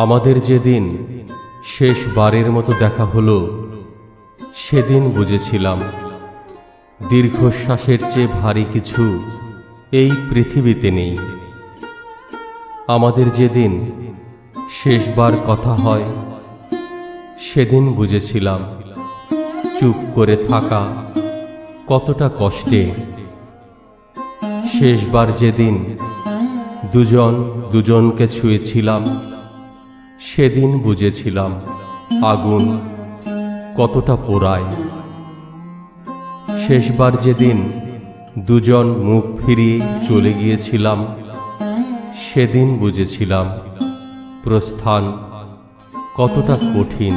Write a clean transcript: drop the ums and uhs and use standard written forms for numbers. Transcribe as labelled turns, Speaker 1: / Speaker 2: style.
Speaker 1: আমাদের যেদিন শেষবারের মতো দেখা হলো, সেদিন বুঝেছিলাম দীর্ঘশ্বাসের চেয়ে ভারী কিছু এই পৃথিবীতে নেই। আমাদের যেদিন শেষবার কথা হয়, সেদিন বুঝেছিলাম চুপ করে থাকা কতটা কষ্টে। শেষবার যেদিন দুজন দুজনকে ছুঁয়েছিলাম, সেদিন বুঝেছিলাম আগুন কতটা পোড়ায়। শেষবার যেদিন দুজন মুখ ফিরিয়ে চলে গিয়েছিলাম, সেদিন বুঝেছিলাম প্রস্থান কতটা কঠিন।